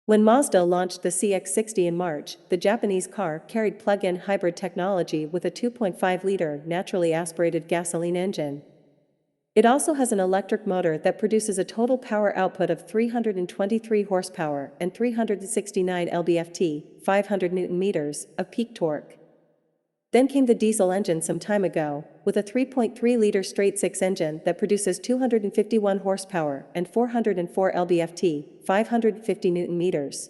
When Mazda launched the CX-60 in March, the Japanese car carried plug-in hybrid technology with a 2.5-liter naturally aspirated gasoline engine. It also has an electric motor that produces a total power output of 323 horsepower and 369 lb-ft, 500 Nm of peak torque. Then came the diesel engine some time ago, with a 3.3-liter straight-six engine that produces 251 horsepower and 404 lb-ft, 550 Nm.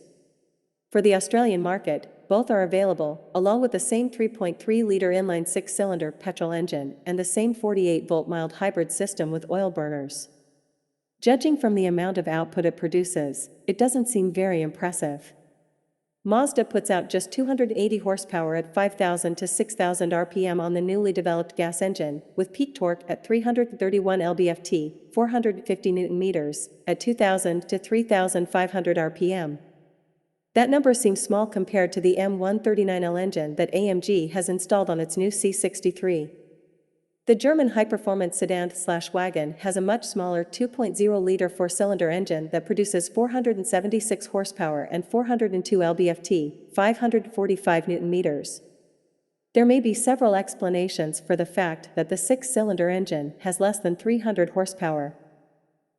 For the Australian market, both are available, along with the same 3.3-liter inline six-cylinder petrol engine and the same 48-volt mild hybrid system with oil burners. Judging from the amount of output it produces, it doesn't seem very impressive. Mazda puts out just 280 horsepower at 5,000 to 6,000 RPM on the newly developed gas engine, with peak torque at 331 lb-ft, 450 Nm, at 2,000 to 3,500 RPM. That number seems small compared to the M139L engine that AMG has installed on its new C63. The German high-performance sedan/wagon has a much smaller 2.0-liter four-cylinder engine that produces 476 horsepower and 402 lb-ft, 545 Nm. There may be several explanations for the fact that the six-cylinder engine has less than 300 horsepower.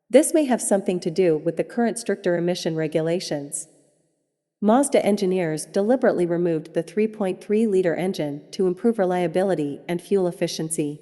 This may have something to do with the current stricter emission regulations. Mazda engineers deliberately removed the 3.3-liter engine to improve reliability and fuel efficiency.